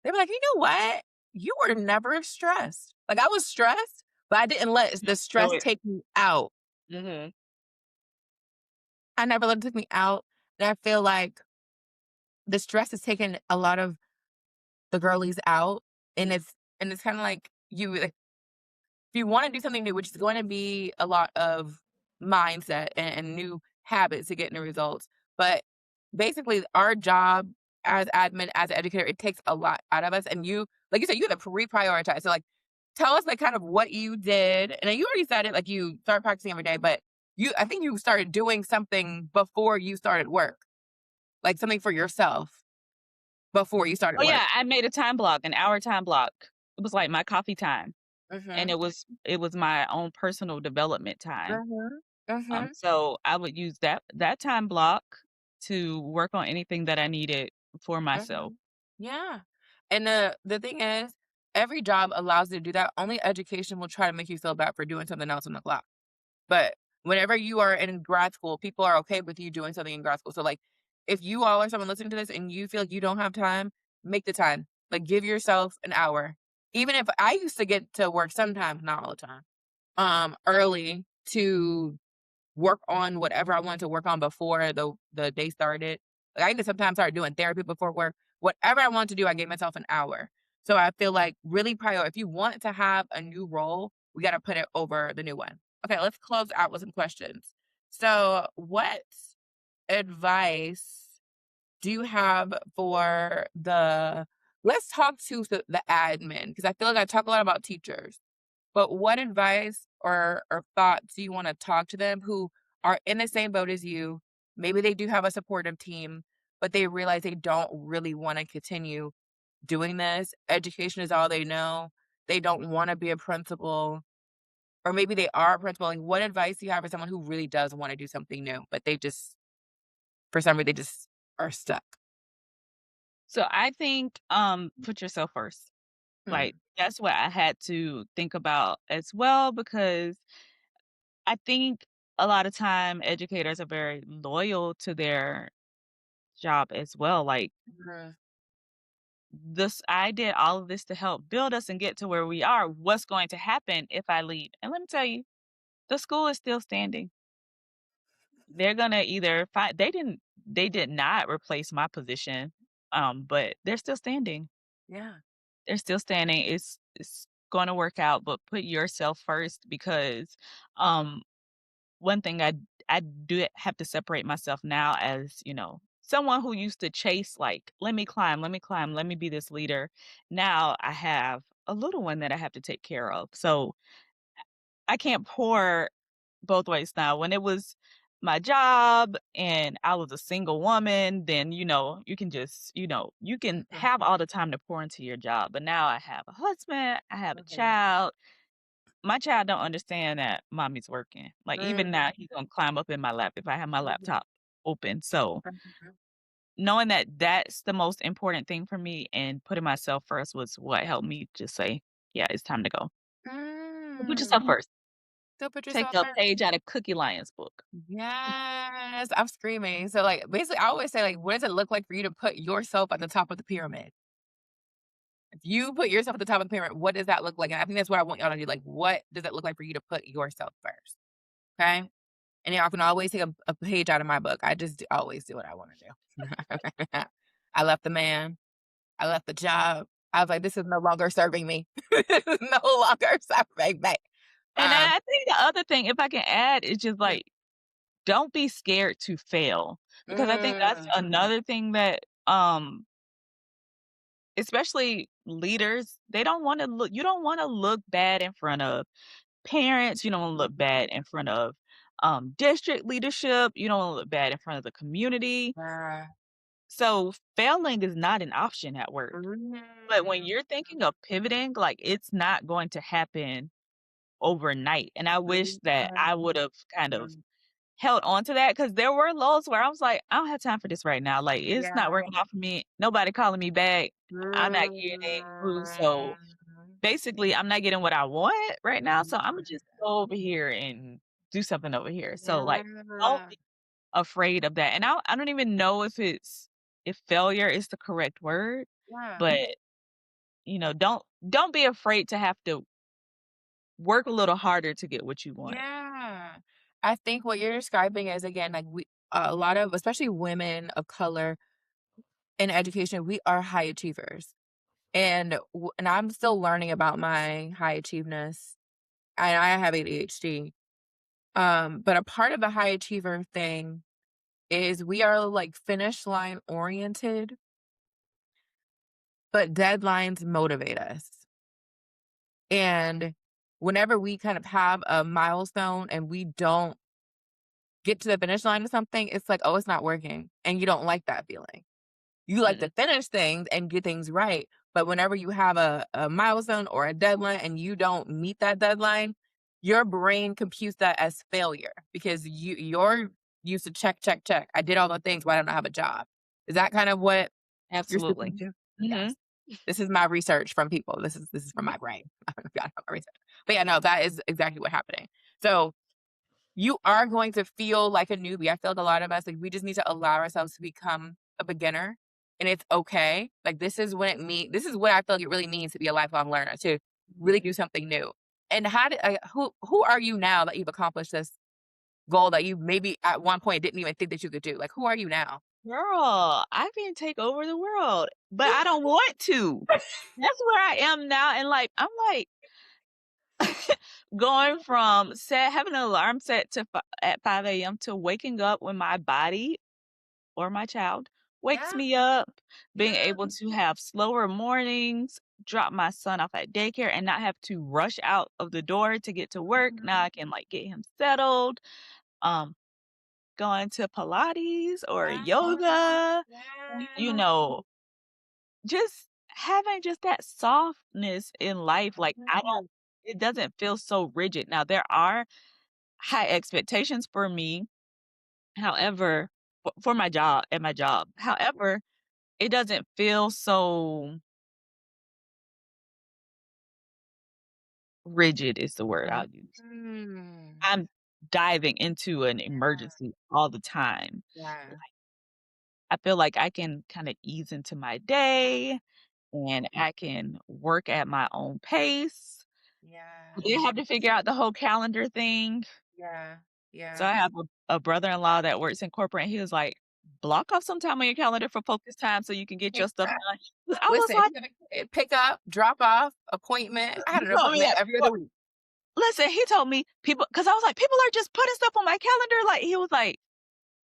They were like, you know what? You were never stressed. Like I was stressed, but I didn't let the Do stress it. take me out. Mhm. I never let it take me out. And I feel like the stress has taken a lot of the girlies out. And it's kind of like if you want to do something new, which is going to be a lot of mindset and new habits to get new results. But basically our job as admin, as an educator, it takes a lot out of us. And like you said, you have to reprioritize. So like tell us like kind of what you did. And then you already said it, like you started practicing every day, but I think you started doing something before you started work. Like something for yourself before you started Oh, work. yeah, I made a time block, an hour time block. It was like my coffee time, and Mhm. it was my own personal development time. Mhm. Mhm. So I would use that time block to work on anything that I needed for myself. Mhm. Yeah. And the thing is, every job allows you to do that. Only education will try to make you feel bad for doing something else on the clock. But whenever you are in grad school, people are okay with you doing something in grad school. So like if you all are someone listening to this and you feel like you don't have time, make the time. Like give yourself an hour. Even if I used to get to work sometimes, not all the time, early to work on whatever I wanted to work on before the day started. Like I even sometimes start doing therapy before work. Whatever I want to do, I gave myself an hour. So I feel like really if you want to have a new role, we got to put it over the new one. Okay, let's close out with some questions. So, what advice do you have for let's talk to the admin because I feel like I talk a lot about teachers, But what advice or thoughts do you wanna talk to them who are in the same boat as you? Maybe they do have a supportive team, but they realize they don't really wanna continue doing this. Education is all they know. They don't wanna be a principal, or maybe they are a principal. Like, what advice do you have for someone who really does wanna do something new, but they just for some reason, they just are stuck? So I think, put yourself first. Like, Mm, that's what I had to think about as well because I think a lot of time educators are very loyal to their job as well. Like, mhm, this I did all of this to help build us and get to where we are. What's going to happen if I leave? And let me tell you, the school is still standing. They're gonna either find they did not replace my position, but they're still standing. yeah, They're still standing. It's gonna work out, but put yourself first because one thing I do have to separate myself now as, someone who used to chase like, let me climb, let me climb, let me be this leader. Now I have a little one that I have to take care of. So I can't pour both ways now. When it was my job and I was a single woman, then you can just, you can mhm, have all the time to pour into your job. But now I have a husband, I have a mhm, child. My child don't understand that mommy's working. Like, even now, mhm, he's gonna climb up in my lap if I have my mhm, laptop open. So, mhm, knowing that that's the most important thing for me and putting myself first was what helped me just say, "Yeah, it's time to go." So put mm. yourself first. Still put Take yourself a first. page out of Cookie Lion's book. Yes, I'm screaming. So, like, basically, I always say, like, what does it look like for you to put yourself at the top of the pyramid? If you put yourself at the top of the pyramid, what does that look like? And I think that's what I want y'all to do. Like, what does it look like for you to put yourself first? Okay. And y'all can always take a page out of my book. I just always do what I want to do. I left the man. I left the job. I was like, this is no longer serving me. This is no longer serving me. And Um, I think the other thing, if I can add, is just, mm, like, don't be scared to fail, because I think that's mm, another thing that, especially leaders, they don't wanna look you don't wanna look bad in front of parents, you don't wanna look mhm, bad in front of, district leadership, you don't wanna look bad in front of the community. yeah. So, failing is not an option at work. Mhm, But when you're thinking of pivoting, like, it's not going to happen overnight, and I wish mhm, that I would've kind of mhm. held on to that because there were lows where I was like, "I don't have time for this right now, like, it's not Yeah. working out for me, nobody calling me back, I'm not getting through, so Mhm. basically, I'm not getting what I want right now, so Imma just go over here and do something over here." So, like, don't Yeah. be afraid of that, and I don't even know if failure is the correct word, Yeah. but, don't be afraid to have to work a little harder to get what you want. Yeah. I think what you're describing is, again, like, a lot of, especially women of color in education, we are high achievers. And I'm still learning about my high achieveness, and I have ADHD. But a part of the high achiever thing is we are, like, finish line oriented, but deadlines motivate us. And whenever we kind of have a milestone and we don't get to the finish line of something, it's like, "Oh, it's not working," and you don't like that feeling. You like to Mm-mm, finish things and get things right, but whenever you have a milestone or a deadline and you don't meet that deadline, your brain computes that as failure because you're used to check, check, check. I did all the things, why don't I have a job? Is that kind of what you're speaking absolutely. to? Mhm. Yes. This is my research from people. This is from my brain. Got my research. But yeah, no, that is exactly what's happening. So you are going to feel like a newbie. I feel like a lot of us, like, we just need to allow ourselves to become a beginner, and it's okay. Like, this is what I feel like it really means to be a lifelong learner, to really do something new. And who are you now that you've accomplished this goal that you maybe at one point didn't even think that you could do? Like, who are you now? Girl, I can take over the world, but I don't want to. That's where I am now, and, like, I'm, like, going from having an alarm set to at 5 AM to waking up when my body or my child wakes Yeah, me up, being yeah. able to have slower mornings. drop my son off at daycare and not have to rush out of the door to get to work. Now I Mhm. can, like, get him settled, um, going to Pilates or Yeah. yoga, you Yes. know, just having just that softness in life, like, I don't Yes. it doesn't feel so rigid. Now there are high expectations for me, however for my job at my job. However, it doesn't feel so rigid is the word I'll use. Mhm. I'm diving into an Yeah. emergency all the time. Yeah. I feel like I can kinda ease into my day, and I can work at my own pace. I Yes. did have to figure out the whole calendar thing. Yeah. So Yeah. I have a brother-in-law that works in corporate, and he was like, "Block off some time on your calendar for focus time so you can get your stuff done." I was Listen, if like, you have a pick up, drop off, appointment. I had he an told me appointment at every other 4 week. listen, he told me because I was like, "People are just putting stuff on my calendar," like, he was like,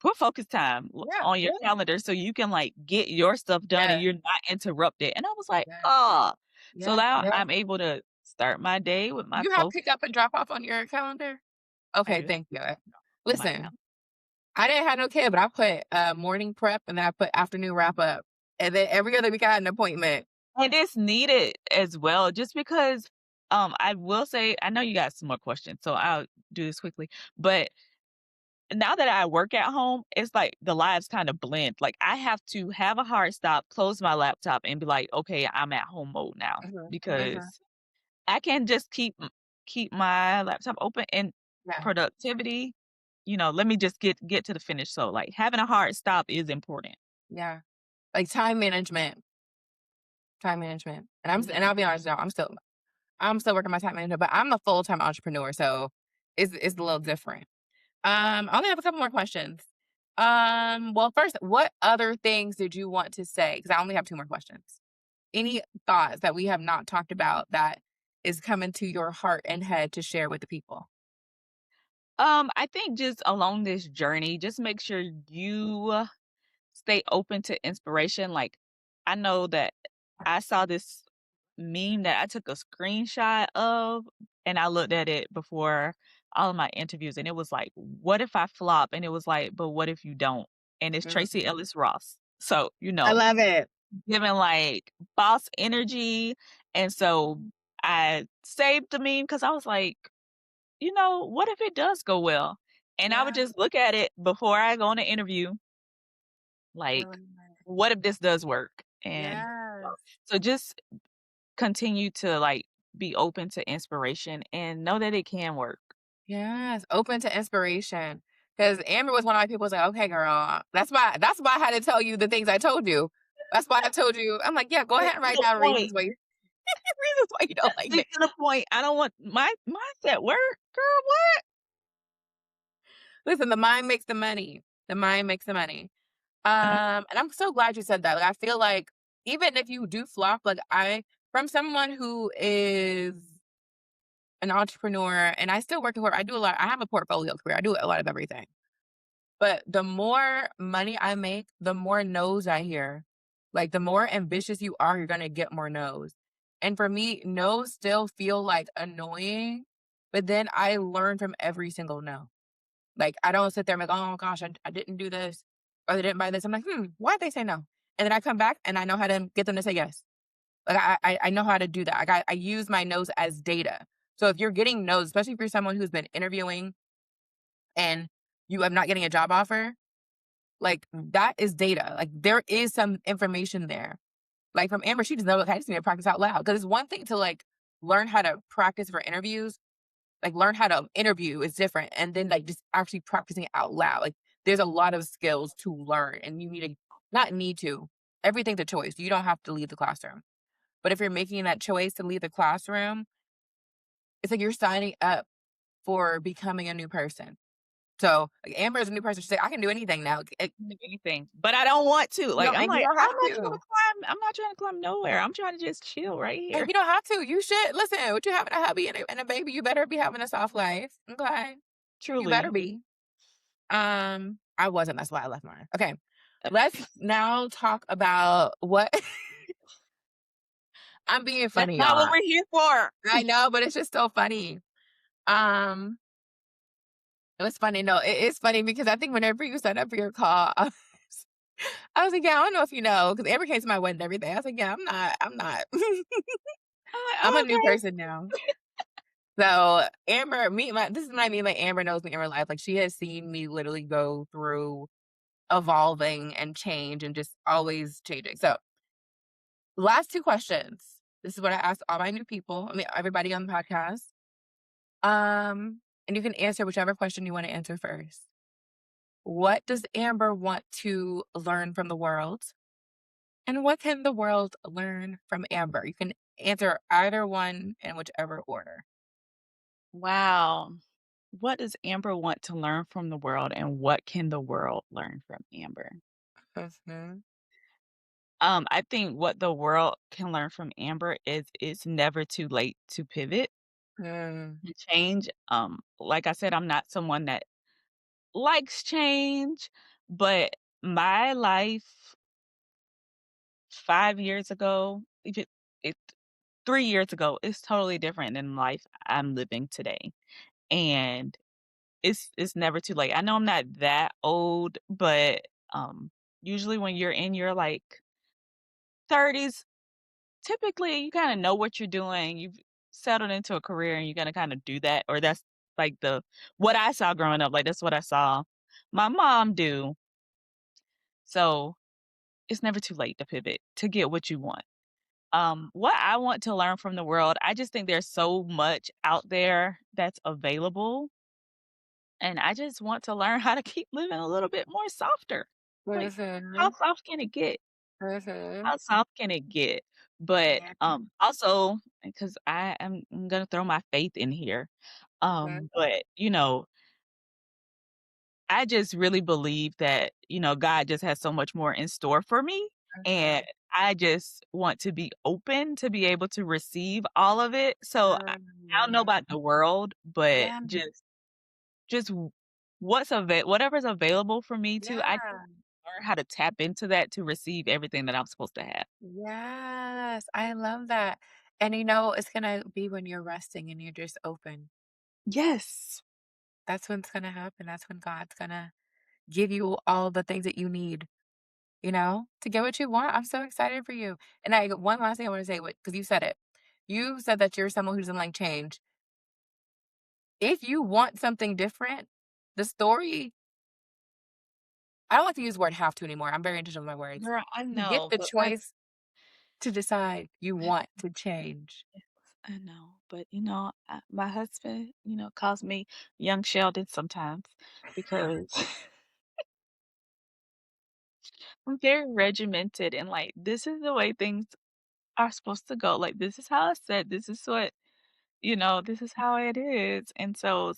"Put focus time Yeah. on your calendar so you can, like, get your stuff done and Yeah. you're not interrupted." And I was like, Yeah. "Oh." So Yeah. now Yeah. I'm able to start my day with my You have focus. pick up and drop off on your calendar? I Okay, do have thank you. on my Listen, calendar. I didn't have no kid, but I put, morning prep and then I put afternoon wrap up, and then every other week I had an appointment. And it's needed as well just because, I will say I know you got some more questions, so I'll do this quickly, but now that I work at home, it's like the lives kinda blend. Like, I have to have a hard stop, close my laptop, and be like, "Okay, I'm at home mode now," Mhm, mhm. because I can just keep my laptop open and Yeah, productivity, let me just get to the finish. So, like, having a hard stop is important. yeah. Like, time management, and Mhm. I'll be honest, y'all, I'm still working my time management, but I'm a full-time entrepreneur, so it's a little different. I only have a couple more questions. Well, first, what other things did you want to say? Because I only have 2 more questions. Any thoughts that we have not talked about that is coming to your heart and head to share with the people? I think just along this journey, just make sure you stay open to inspiration. Like, I know that I saw this meme that I took a screenshot of, and I looked at it before all of my interviews, and it was like, "What if I flop?" And it was like, "But what if you don't?" And it's Tracy Mhm. Ellis Ross. So, I love it. giving like boss energy. And so I saved the meme because I was like, what if it does go well? And I would Yeah, just look at it before I go on an interview, I like, love it. what if this does work? And Yes. so just continue to like be open to inspiration and know that it can work. Yes, open to inspiration. Because Amber was one of my people who's like, "Okay, girl, that's why I had to tell you the things I told you. That's why I told you." I'm like, "Yeah, go Stick ahead and to write the down point. reasons why you reasons why you don't like me." Stick to the point. I don't want my mindset work, girl. What? Listen, the mind makes the money. The mind makes the money. And I'm so glad you said that. Like, I feel like even if you do flop, like from someone who is an entrepreneur and I still work in I do a lot, I have a portfolio career. I do a lot of everything. But the more money I make, the more no's I hear. Like the more ambitious you are, you're gonna get more no's. And for me, no's still feel like annoying, but then I learn from every single no. Like, I don't sit there and be like, "Oh gosh, I didn't do this, or they didn't buy this." I'm like, why'd they say no?" And then I come back and I know how to get them to say yes. Like, I know how to do that. I use my no's as data. So if you're getting no's, especially if you're someone who's been interviewing and you are not getting a job offer, like, that is data. Like, there is some information there. Like, from Amber, she just knows, "Okay, I just need to practice out loud." Because it's one thing to, like, learn how to practice for interviews, like, learn how to interview is different, and then, like, just actually practicing it out loud. Like, there's a lot of skills to learn, and you need to not need to. Everything's a choice. You don't have to leave the classroom. But if you're making that choice to leave the classroom, it's like you're signing up for becoming a new person. So, like, Amber is a new person. She's like, "I can do anything now." Do anything, but I don't want to. You Like, don't I'm and you like, don't have to. I'm not trying to climb nowhere. I'm trying to just chill right And here. you don't have to. You should. Listen, what you having a hubby and a baby, you better be having a soft life. Okay. You better Truly. be. I wasn't. That's why I left mine. Okay. Let's now talk about what I'm being That's funny, not what y'all. we're here for. I know, but it's just so funny. Um, it was funny. No, it's funny because I think whenever you sign up for your call, I was like, yeah, I don't know if you know, because Amber came to my wedding and everything. I was like, yeah, I'm not. I'm like, I'm "Oh, a new okay." person now. So Amber, this is what I mean. Like Amber knows me in real life. Like she has seen me literally go through evolving and change and just always changing. So last two questions. This is what I ask all my new people. I mean, everybody on the podcast. And you can answer whichever question you want to answer first. What does Amber want to learn from the world? And what can the world learn from Amber? You can answer either one in whichever order. Wow. What does Amber want to learn from the world, and what can the world learn from Amber? Mhm. I think what the world can learn from Amber is it's never too late to pivot Mm, and change. Like I said, I'm not someone that likes change, but my life 5 years ago, even it 3 years ago, is totally different than life I'm living today. And it's never too late. I know I'm not that old, but usually when you're in your like 30s, typically you kind of know what you're doing. You've settled into a career and you're gonna kind of do that. Or that's like the what I saw growing up. Like that's what I saw my mom do. So it's never too late to pivot to get what you want. What I want to learn from the world, I just think there's so much out there that's available. And I just want to learn how to keep living a little bit more softer. Like, how mhm, soft can it get? mhm. How soft can it get? But, Yeah, also, because I'm gonna throw my faith in here, mhm, but, I just really believe that, God just has so much more in store for me, and mhm. I just want to be open to be able to receive all of it. So, I don't know Mm. about the world, but Yeah, just whatever's available for me to I yeah, learn how to tap into that to receive everything that I'm supposed to have. yes, I love that. And it's gonna be when you're resting and you're just open. Yes. That's when it's gonna happen. That's when God's gonna give you all the things that you need, to get what you want. I'm so excited for you. And one last thing I want to say, because you said it. You said that you're someone who doesn't like change. If you want something different, the story, I don't like to use the word have to anymore. I'm very intentional with my words. Girl, I You get know, the but my choice to decide you want to change. yes, I know, but, my husband, calls me young Sheldon sometimes because I'm very regimented and, like, this is the way things are supposed to go, like, this is how I said, this is this is how it is, and so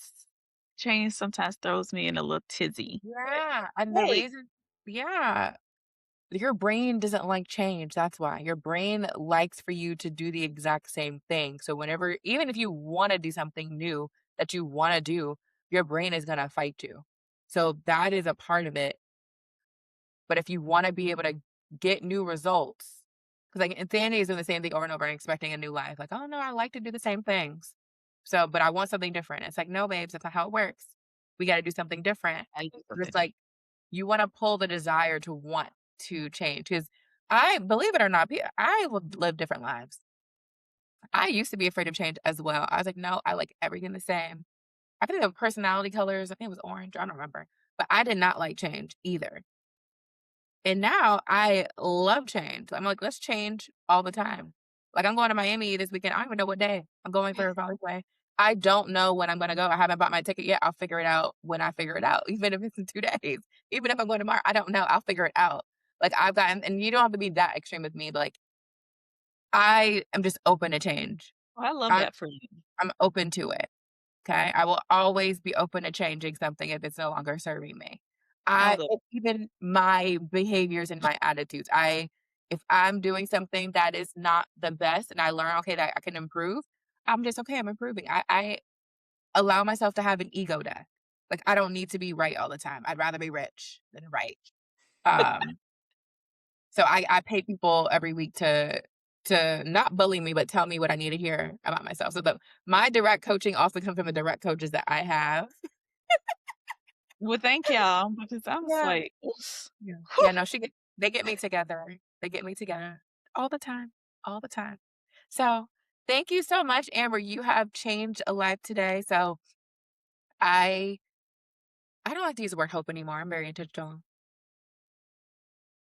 change sometimes throws me in a little tizzy, but, Yeah, and the hey. reason yeah, your brain doesn't like change, that's why. Your brain likes for you to do the exact same thing, so whenever even if you wanna do something new that you wanna do, your brain is gonna fight you. So that is a part of it, but if you wanna be able to get new results, because like, insanity is doing the same thing over and over and expecting a new life, like, "Oh, no, I like to do the same things." So, but I want something different. It's like, "No, babes, that's not how it works. We gotta do something different." I do But something it's different. like, you wanna pull the desire to want to change. Because I believe it or not, I live different lives. I used to be afraid of change as well. I was like, "No, I like everything the same." I think the personality colors, I think it was orange, I don't remember, but I did not like change either. And now I love change. I'm like, "Let's change all the time." Like, I'm going to Miami this weekend. I don't even know what day. I'm going for a volley play. I don't know when I'm gonna go. I haven't bought my ticket yet. I'll figure it out when I figure it out, even if it's in 2 days. Even if I'm going tomorrow, I don't know. I'll figure it out. Like, I've gotten and you don't have to be that extreme with me, but, like, I am just open to change. Well, I love I that for you. I'm open to it. Okay, I will always be open to changing something if it's no longer serving me. I I love even my behaviors and my attitudes. If I'm doing something that is not the best and I learn, okay, that I can improve, I'm just okay, I'm improving. I allow myself to have an ego death. Like I don't need to be right all the time. I'd rather be rich than right. Um, so I pay people every week to to not bully me, but tell me what I need to hear about myself. So my direct coaching also comes from the direct coaches that I have. Well, thank y'all because I was Yeah. like, oops. Yeah. Whew. Yeah, no, they get me together. They get me together all the time, all the time. So, thank you so much, Amber. You have changed a life today. So, I I don't like to use the word hope anymore. I'm very intentional.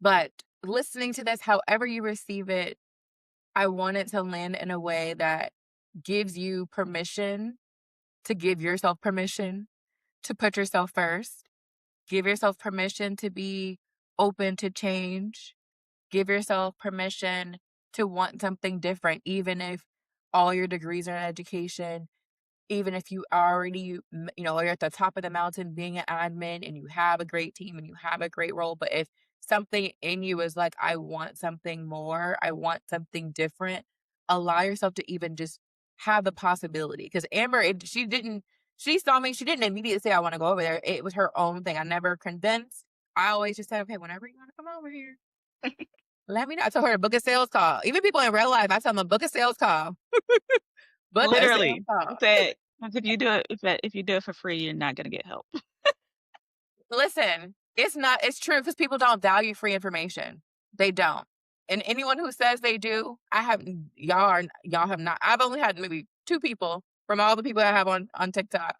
But listening to this, however you receive it, I want it to land in a way that gives you permission to give yourself permission to put yourself first. Give yourself permission to be open to change. Give yourself permission to want something different, even if all your degrees are in education, even if you already, you're at the top of the mountain being an admin and you have a great team and you have a great role. But if something in you is like, I want something more, I want something different, allow yourself to even just have the possibility. Because Amber, she saw me, she didn't immediately say, I want to go over there. It was her own thing. I never convinced. I always just said, okay, whenever you want to come over here, let me know. I told her to book a sales call. Even people in real life, I tell them book a sales call. Book a sales Literally, call. that if you do it, if you do it for free, you're not gonna get help. Listen, it's true because people don't value free information. They don't. And anyone who says they do, y'all have not. I've only had maybe 2 people from all the people I have on TikTok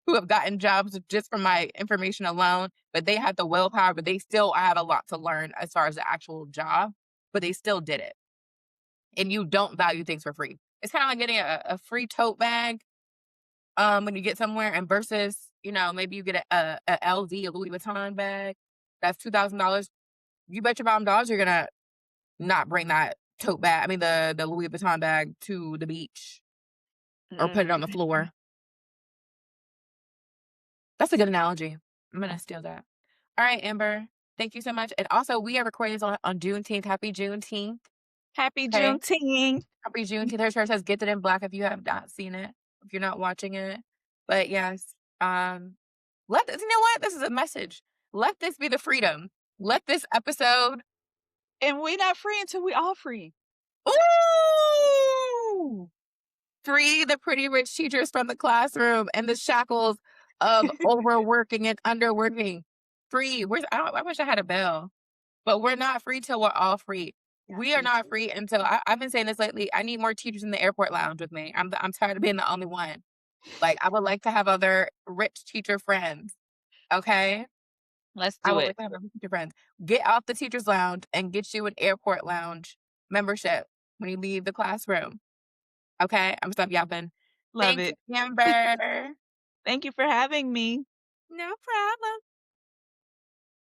who have gotten jobs just from my information alone, but they had the willpower, but they still I have a lot to learn as far as the actual job, but they still did it. And you don't value things for free. It's kind of like getting a free tote bag when you get somewhere and versus, maybe you get a LV, a Louis Vuitton bag. That's $2,000. You bet your bottom dollars you're gonna not bring that tote bag. I mean the Louis Vuitton bag to the beach or put it on the Mm. floor. That's a good analogy. I'm gonna steal that. All right, Amber. Thank you so much. And also we are recording this on Juneteenth. Happy Juneteenth. Happy Okay. Juneteenth. Happy Juneteenth. Her shirt says "Gifted in Black" if you have not seen it, if you're not watching it. But yes, you know what? This is a message. Let this be the freedom. Let this episode. And we not free until we all free. Ooh! Free the pretty rich teachers from the classroom and the shackles of overworking and underworking. Free. I wish I had a bell, but we're not free till we're all free. Got We are me not too. free until I've been saying this lately. I need more teachers in the airport lounge with me. I'm tired of being the only one. Like I would like to have other rich teacher friends. Okay, Let's I do would it. like to have other teacher friends. Get off the teachers lounge and get you an airport lounge membership when you leave the classroom. Okay, I'm stop yapping. Love Thank you, it. Amber. Thank you for having me. No problem.